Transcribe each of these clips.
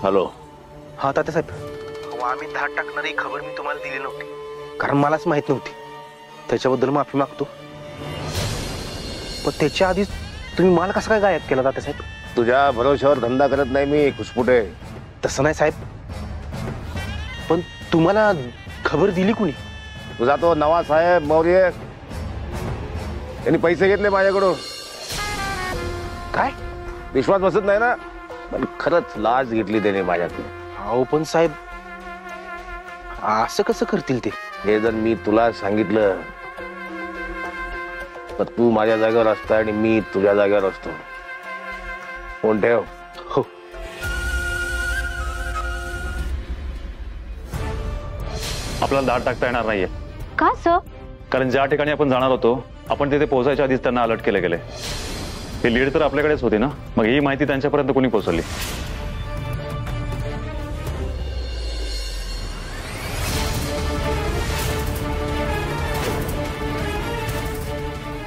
Hello. हा तात्यासाहेब, आम्ही धाड टाकणारी खबर मी तुम्हाला दिली नव्हती, कारण मलाच माहित नव्हती. त्याच्याबद्दल माफी मागतो. पण त्याच्या आधीच तुम्ही मला कसं काय गायब केला तात्यासाहेब? तुझ्या भरोश्यावर धंदा करत नाही मी खुसपुटे. तसं नाही साहेब, पण तुम्हाला खबर दिली कुणी? तुझा तो नवा साहेब मौर्य, त्यांनी पैसे घेतले माझ्याकडून. काय? विश्वास बसत नाही ना? पण खरंच लाच घेतली त्याने माझ्याकडून. अहो पण साहेब, असं कसं करतील ते? हे जर मी तुला सांगितलं तर तू माझ्या जागेवर असता आणि मी तुझ्या जागेवर असतो. फोन ठेव. हो. आपल्याला धाड टाकता येणार नाहीये. का सर? कारण ज्या ठिकाणी आपण जाणार होतो आपण तिथे पोहोचायच्या आधीच त्यांना अलर्ट केले गेले. ही लीड तर आपल्याकडेच होती ना, मग ही माहिती त्यांच्यापर्यंत कोणी पोहोचवली?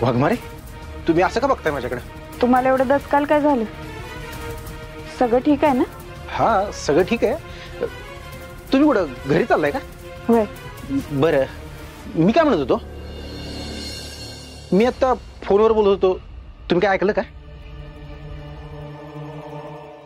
वाघमारे, तुम्ही असं का बघताय माझ्याकडे? तुम्हाला एवढं दसकाल काय झालं? सगळं ठीक आहे ना? हा, सगळं ठीक आहे. तुम्ही कुठं घरी चाललाय का? होय. बरं, मी काय म्हणत होतो, मी आता फोनवर बोलत होतो, तुम्ही काय ऐकलं का?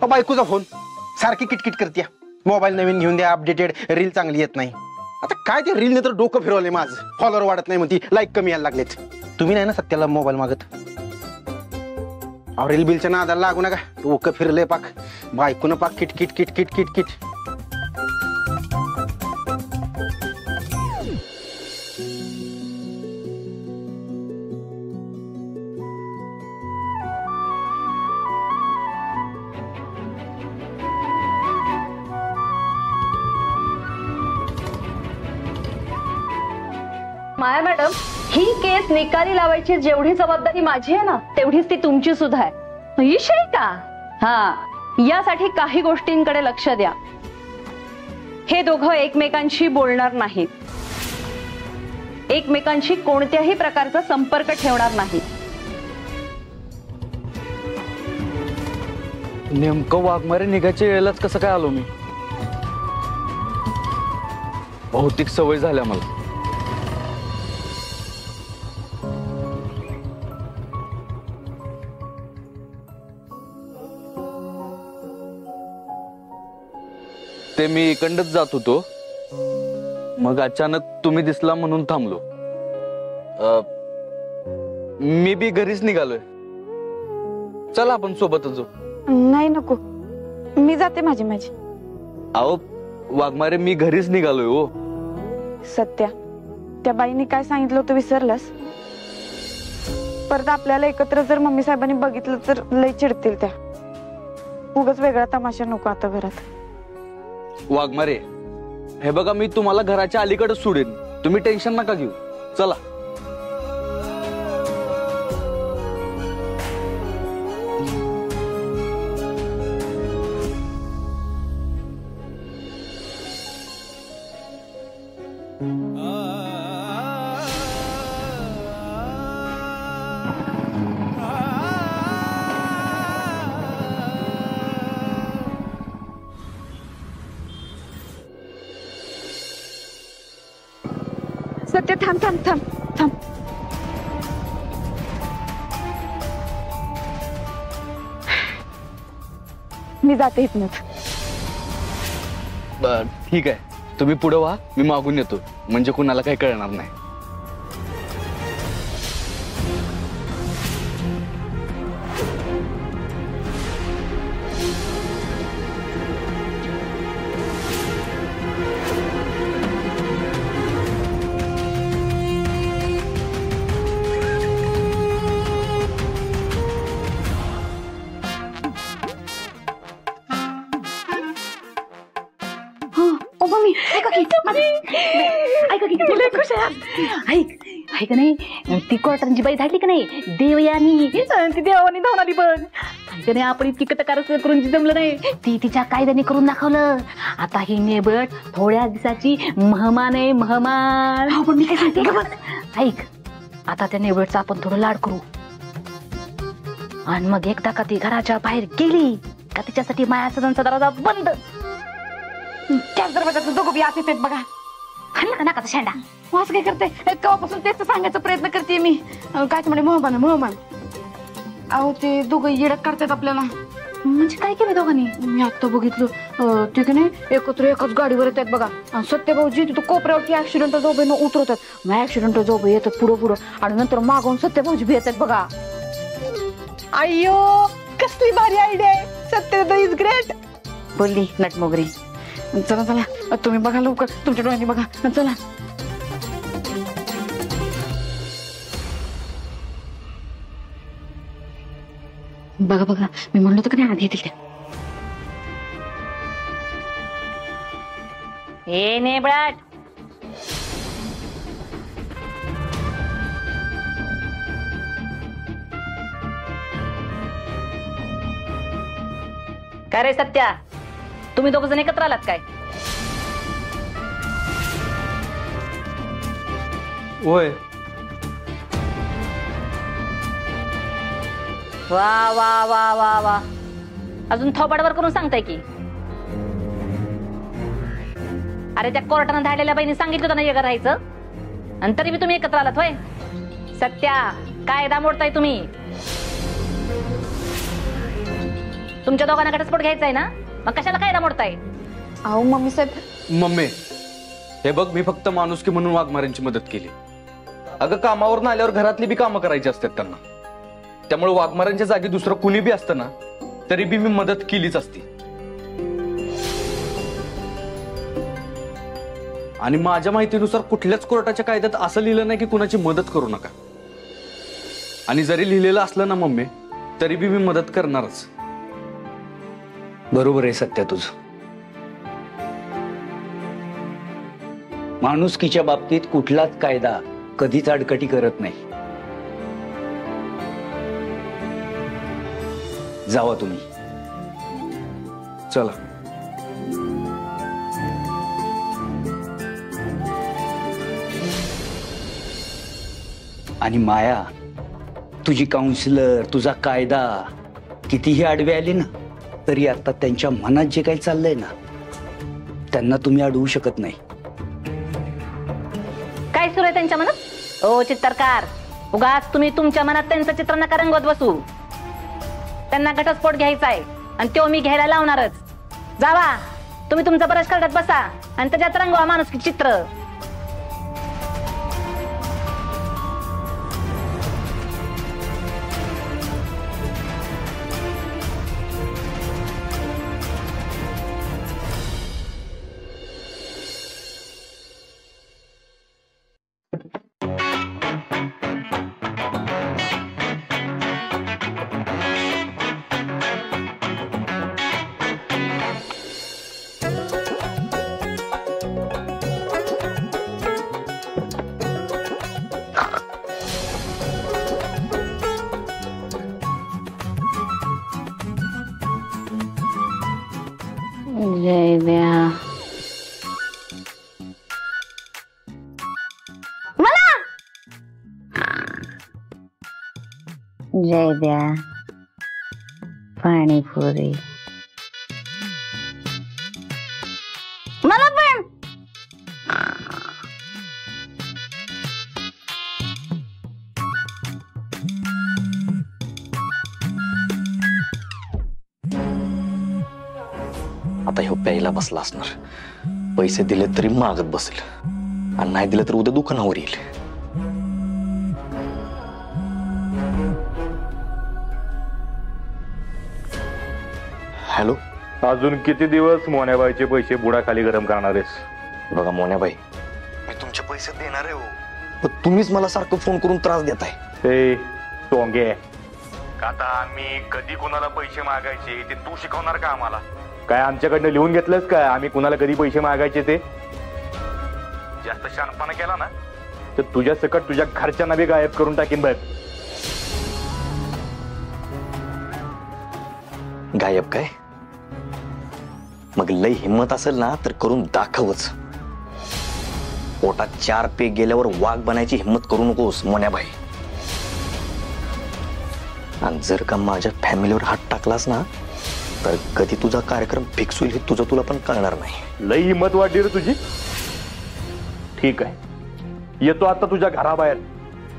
बायकोचा फोन सारखी किटकिट करते, मोबाईल नवीन घेऊन द्या, अपडेटेड, रील चांगली येत नाही. आता काय ते रील ने तर डोकं फिरवले माझं. फॉलोअर वाढत नाही म्हणती, लाईक कमी यायला लागलेत. तुम्ही नाही ना सत्याला मोबाईल मागत? रील बिलच्या नादाला लागू नका, डोकं फिरलंय पाक. बायकोनं पाक किटकिट किटकिट किटकिट. माया मॅडम, ही केस निकाली लावायची जेवढी जबाबदारी माझी आहे ना, तेवढीच ती तुमची सुद्धा आहे. विषय का? हा, यासाठी काही गोष्टींकडे लक्ष द्या. हे दोघं एकमेकांशी बोलणार नाहीत, एकमेकांशी कोणत्याही प्रकारचा संपर्क ठेवणार नाहीत. नेमकं वाघमारे निघायच्या वेळेलाच कसं काय आलो मी? भौतिक सवय झाल्या मला. ते मी इकडंच जात होतो, मग अचानक तुम्ही दिसला म्हणून थांबलो. मी बी घरीच निघालोय. चला आपण सोबतच जाऊ. नाही नको, मी जाते माझी माझी. अहो वाघमारे, मी घरीच निघालोय. हो सत्या, त्या बाईने काय सांगितलं होतं विसरलास? परत आपल्याला एकत्र जर मम्मी साहेबांनी बघितलं तर लय चिडतील त्या. उगाच वेगळा तमाशा नको आता घरात. वाघमारे, हे बघा, मी तुम्हाला घराच्या अलीकडे सोडेन, तुम्ही टेन्शन नका घेऊ. चला. सत्य, थांब थांब थांब थांब. मी जाते इथनच. ठीक आहे, तुम्ही पुढे व्हा, मी मागून येतो, म्हणजे कुणाला काही कळणार नाही. ऐक नाही, ती क्वार्टरची बाई धाडली का नाही, देवयानी, ती देवानी धावून आली. पण ऐक नाही, आपण इतकी कटकार करून जमलं नाही, ती तिच्या कायद्याने करून दाखवलं. आता ही नेबट थोड्या दिवसाची मेहमान आहे, मेहमान. पण मी काय सांगते का बघ, ऐक, आता त्या नेबटचा आपण थोडं लाड करू, आणि मग एकदा का ती घराच्या बाहेर गेली का तिच्यासाठी माया सदनचा दरवाजा बंद. त्याच दरवाजाचं दोघं बी आत येतात बघा. खाल्ला का नाकाचा शेंडा? वास काय करते केव्हापासून तेच सांगायचा प्रयत्न करते मी. काय म्हणे मोहमान. अहो ते दोघं येडक करतात आपल्याला. म्हणजे काय केलं दोघांनी? मी आता बघितलं ते की नाही एकत्र एकाच गाडीवर येतात बघा. आणि सत्यभाऊजी तिथं कोपऱ्यावरती ऍक्सिडेंट जोबेनं उतरवतात. मग ऍक्सिडेंट जोबे येतात पुढं आणि नंतर मागून सत्यभाऊजी बी येतात बघा. अय्यो कसली भारी आयडिया आहे. सत्य इज ग्रेट. बोलली नटमोगरी. चला तुम्ही बघा लवकर, तुमच्या डोळ्यांनी बघा. चला बघा मी म्हणलो तर का नाही आधी येतील त्या. हे नेबळाट, काय रे सत्या, तुम्ही दोघ जण एकत्र आलात काय? होय. वा वा वा वा वा, अजून थोबाडवर करून सांगताय की? अरे त्या कोर्टानं धाडलेल्या बाईने सांगितलं होतं ना एकत्र राहायचं, आणि तरी बी तुम्ही एकत्र आलात होय? सत्या, कायदा मोडताय तुम्ही. तुमच्या दोघांना घटस्फोट घ्यायचा आहे ना, मग कशाला कायदा मोडताय? अहो मम्मी साहेब. मम्मी, हे बघ, मी फक्त माणुसकी म्हणून वाघमाऱ्यांची मदत केली. अगं कामावरून आल्यावर घरातली बी कामं करायची असतात त्यांना, त्यामुळे वाघमाऱ्यांच्या जागी दुसरं कुणी बी असतं ना तरी बी मी मदत केलीच असती. आणि माझ्या माहितीनुसार कुठल्याच कोर्टाच्या कायद्यात असं लिहिलं नाही की कुणाची मदत करू नका. आणि जरी लिहिलेलं असलं ना मम्मी, तरी बी मी मदत करणारच. बरोबर आहे सत्या तुझं. माणुसकीच्या बाबतीत कुठलाच कायदा कधीच आडकटी करत नाही. जावा तुम्ही. चला. आणि माया, तुझी काउन्सिलर, तुझा कायदा कितीही आडवे आले ना, तरी आता त्यांच्या मनात जे काही चाललंय ना, त्यांना तुम्ही अडवू शकत नाही. काय सुरू आहे त्यांच्या मनात? ओ चित्रकार, उगाच तुम्ही तुमच्या मनात त्यांचं चित्र नका रंगवत बसू. त्यांना घटस्फोट घ्यायचा आहे आणि तो मी घ्यायला लावणारच. जावा तुम्ही तुमचा ब्रश काढत बसा आणि त्याच्यात रंगवा माणुसकी चित्र. जय द्या मला, जय द्या पाणीपुरी मला पण. आता ह्यो प्यायला बसला असणार. पैसे दिले तरी मागत बसेल, आणि नाही दिले तर उद्या दुकानावर येईल. हॅलो. अजून किती दिवस मोन्याबाईचे पैसे बुडाखाली गरम करणार आहेस? बघा मोन्याबाई, मी तुमचे पैसे देणार आहे हो, पण तुम्हीच मला सारखं फोन करून त्रास देताय. ते टोंगे, आता आम्ही कधी कुणाला पैसे मागायचे ते तू शिकवणार का आम्हाला? काय आमच्याकडनं लिहून घेतलंस काय आम्ही कुणाला कधी पैसे मागायचे ते? जास्त शहाणपणा केला ना तर तुझ्या सकट तुझ्या घरच्यांना बी गायब करून टाकीन बघ. गायब काय? मग लई हिम्मत असेल ना तर करून दाखवच. पोटात 4 पेग गेल्यावर वाघ बनायची हिम्मत करू नकोस मोन्याबाई. आणि जर का माझ्या फॅमिलीवर हात टाकलास ना तर कधी तुझा कार्यक्रम फिक्स होईल हे तुझं तुला पण कळणार नाही. लई हिंमत वाढली रे तुझी. ठीक आहे, येतो आता तुझ्या घराबाहेर,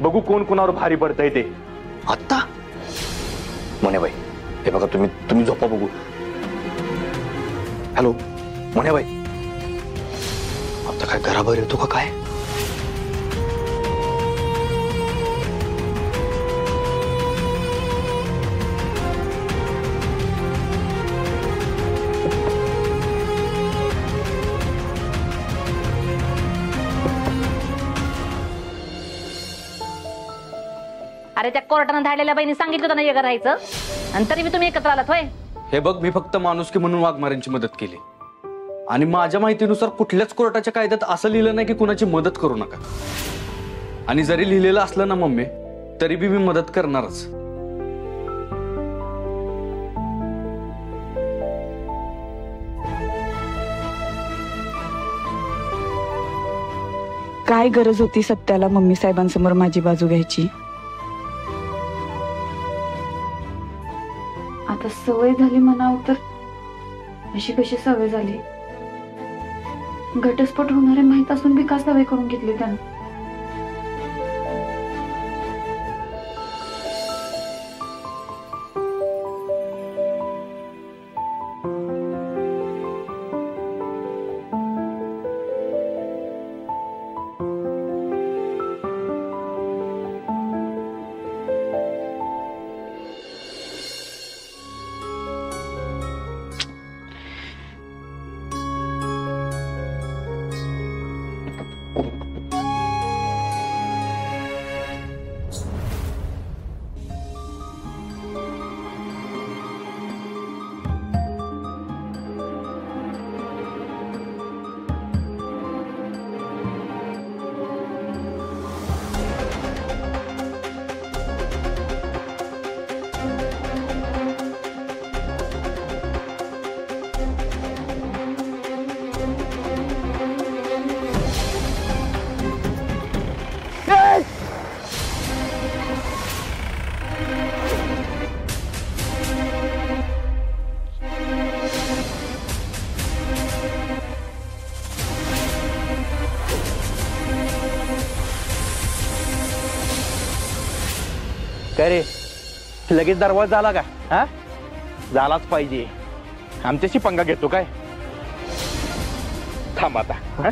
बघू कोण कोणावर भारी पडतंय ते. आत्ता मोन्याबाई, हे बघा तुम्ही झोपा बघू. हॅलो मोन्याबाई, आता काय घराबाहेर येतो का काय? अरे त्या कोर्टानं धाडलेल्या बाईने सांगितलं होतं ना हे करायचं, आणि तरी मी तुम्ही एकत्र आलात होय. हे बघ, मी फक्त माणुसकी म्हणून वाघमाऱ्यांची मदत केली, आणि माझ्या माहितीनुसार कुठल्याच कोर्टाच्या कायद्यात असं लिहिलं नाही की कुणाची मदत करू नका. आणि जरी लिहिलेलं असलं ना मम्मी, तरी बी मी मदत करणारच. काय गरज होती सत्याला मम्मी साहेबांसमोर माझी बाजू घ्यायची? आता सवय झाली म्हणावं तर अशी कशी सवय झाली? घटस्फोट होणारे माहित असून बी का सवय करून घेतली त्यांना? काय रे, लगेच दरवाजा झाला का? हा, झालाच पाहिजे. आमच्याशी पंगा घेतो काय? थांब आता. हा?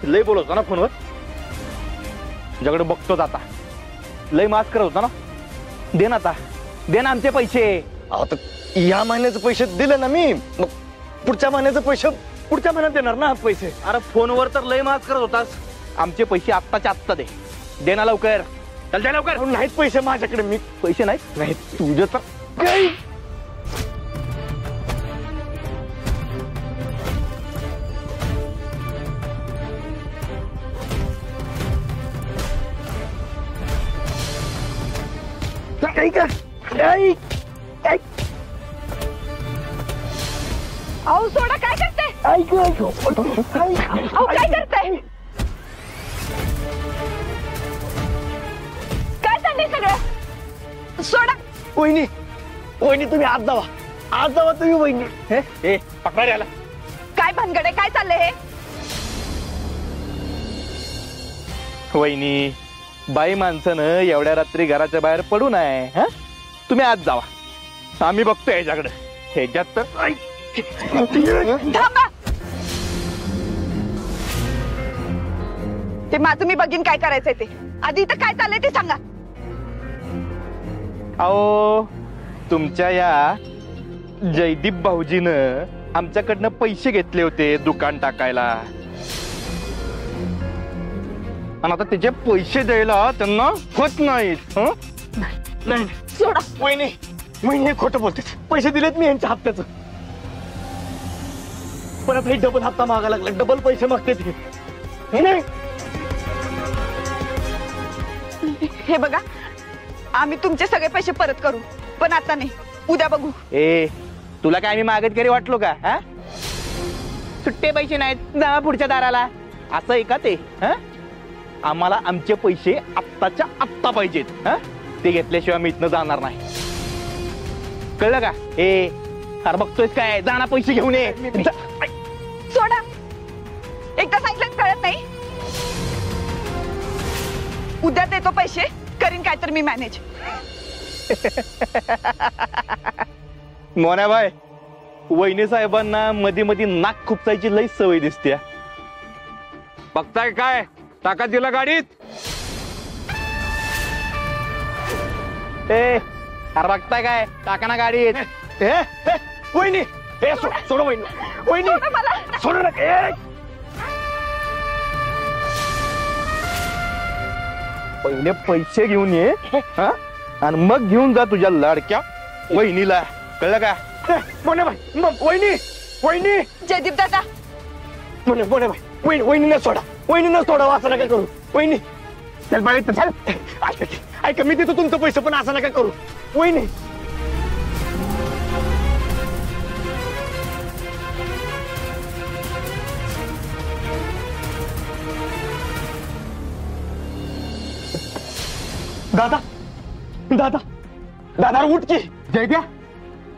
लय बोलवतो ना फोनवर, तुझ्याकडे बघतोच आता. लय मास्क करत होता ना. दे ना आता, दे ना आमचे पैसे. आता या महिन्याचे पैसे दिले ना मी, मग पुढच्या महिन्याचे पैसे पुढच्या महिन्यात देणार ना पैसे. अरे फोनवर तर लय मास्क करत होतास. आमचे पैसे आत्ताच्या आत्ता दे. दे ना लवकर. चल द्या लवकर. नाहीत पैसे माझ्याकडे. मी पैसे नाहीत. नाहीत. तुझं तर काय? अहो सोडा, काय करते? अहो काय करताय? काय चाललंय सगळं? सोडा. वहिनी, वहिनी तुम्ही आज जावा, आज जावा तुम्ही वहिनी. ए पकडा याला. काय भानगड आहे? काय चाललंय हे? वहिनी, बाई माणसानं एवढ्या रात्री घराच्या बाहेर पडू नये. हा, तुम्ही आज जावा, आम्ही बघतो याच्याकडे. ह्याच्यात तर थांबा. ते माझं मी बघीन काय करायचंय ते. आधी इथं काय चाललंय ते सांगा. अहो, तुमच्या या जयदीप भाऊजीनं आमच्याकडनं पैसे घेतले होते दुकान टाकायला, आणि आता त्याचे पैसे द्यायला त्यांना होत नाहीत. नाही सोडा. वहिनी, वहिनी हे खोटं बोलते. पैसे दिलेत मी यांच्या हप्त्याचं, पण आता हे डबल हप्ता मागा लागला. डबल पैसे मागते ते. हे बघा, आम्ही तुमचे सगळे पैसे परत करू, पण आता नाही, उद्या बघू. ए, तुला काय आम्ही मागतकरी वाटलो का? हा, सुट्टे पैसे नाहीत, जा पुढच्या दाराला, असं आहे का ते? हा, आम्हाला आमचे पैसे आत्ताच्या आत्ता पाहिजेत. हा, ते घेतल्याशिवाय मी इथनं जाणार नाही, कळलं का? ए, अरे बघतोय काय, जाणा पैसे घेऊन ये. सोडा, एकदा सांगितलं कळत नाही. उद्या देतो पैसे, करीन काय तर मी मॅनेज. मोन्याबाई, वहिनी साहेबांना मध्ये मध्ये नाक खुपसायची लई सवय दिसते. बघताय काय, टाका दिला गाडीत. ए अरे बघताय काय, टाका ना गाडीत. वहिनी सोड वहिनी, वहिनी सोड ना. पहिले पैसे घेऊन ये हा, आणि मग घेऊन जा तुझ्या लाडक्या वहिनीला, कळलं का? मोने भाई, वहिनी वहिनी, जयदीप दादा, मोने भाई, वहिनी न सोडा, वहिनी न सोडा, असं नका करू. वहिनी चल बाई, चल. ऐका, मी देतो तुमचं पैसे, पण असं नका करू. वहिनी दादा दादा दादा उठ की. जयद्या,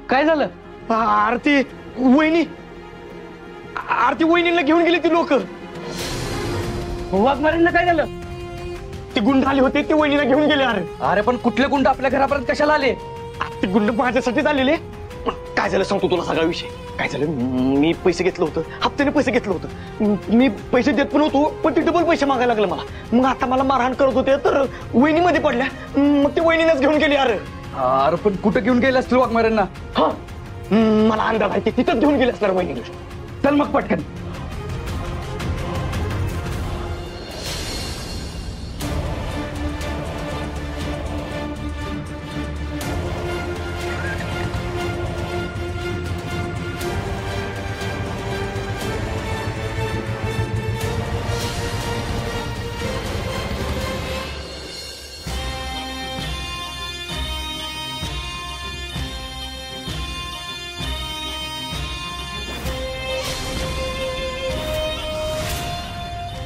काय झालं? आरती वहिनी, आरती वहिनीला घेऊन गेली ती लोक. वाघमारेंना काय झालं? ते गुंड आले होते, ते वहिनीला घेऊन गेले. अरे पण कुठले गुंड आपल्या घरापर्यंत कशाला आले? ते गुंड माझ्यासाठीच आलेले. काय झालं सांगतो तुला सगळा विषय. काय झालं, मी पैसे घेतलं होतं, हप्त्याने पैसे घेतलं होतं. मी पैसे देत पण होतो, पण ते डबल पैसे मागायला लागले मला. मग आता मला मारहाण करत होते, तर वहिनी मध्ये पडल्या. मग ते वहिनीलाच घेऊन गेली. अरे पण कुठं घेऊन गेले असतील वाघमारेंना? हा, मला अंदाज आहे, ते तिथंच घेऊन गेले असणार वहिनीला. चल मग पटकन.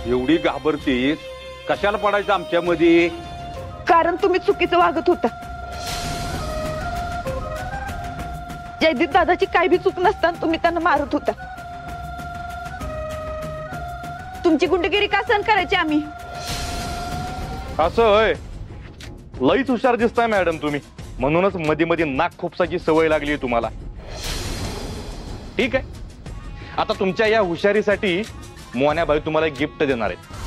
एवढी घाबरतीस कशाला पडायचं आमच्यामध्ये? कारण तुम्ही चुकीचं वागत होता. जयदीप दादाची काय बी चूक नसताना तुम्ही त्यांना मारत होता. तुमची गुंडगिरी का सहन करायची आम्ही? असं होय, लईच हुशार दिसताय मॅडम तुम्ही, म्हणूनच मध्ये मध्ये नाक खुपसाची सवय लागली तुम्हाला. ठीक आहे, आता तुमच्या या हुशारीसाठी मोन्याबाई तुम्हाला एक गिफ्ट देणार आहेत.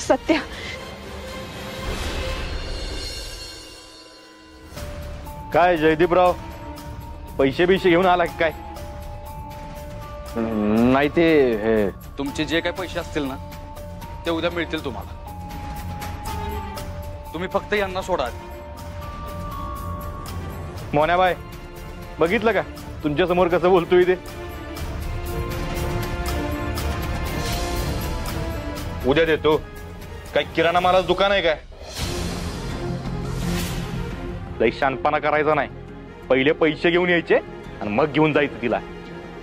सत्या, काय जयदीपराव, पैसे बिशे घेऊन आला की काय? नाही, ते तुमचे जे काही पैसे असतील ना ते उद्या मिळतील तुम्हाला. तुम्ही फक्त यांना सोडा. मोन्याबाई, बघितलं का तुमच्या समोर कसं बोलतोय ते? उद्या देतो. काय किराणा मालाचं दुकान आहे काय? लई शानपणा करायचा नाही. पहिले पैसे घेऊन यायचे आणि मग घेऊन जायचं तिला,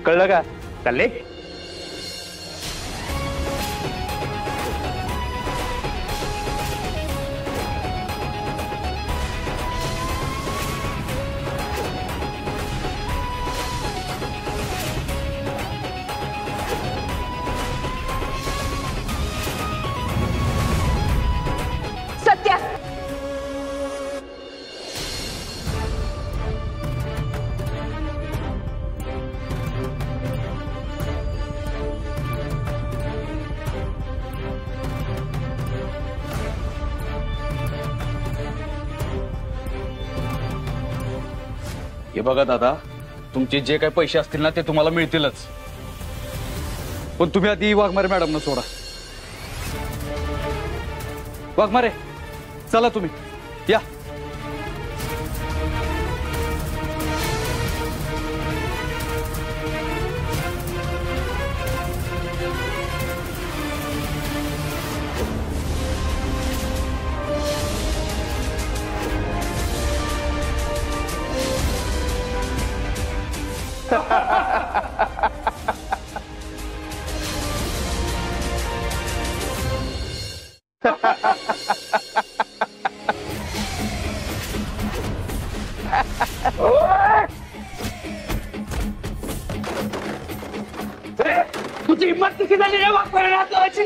कळलं का? चालले. हे बघा दादा, तुमचे जे काही पैसे असतील ना ते तुम्हाला मिळतीलच, पण तुम्ही आधी वाघमारे मॅडमना सोडा. वाघमारे, चला तुम्ही या. तुझी हिंमत किती झाली रे वाघमारे हात लावायची?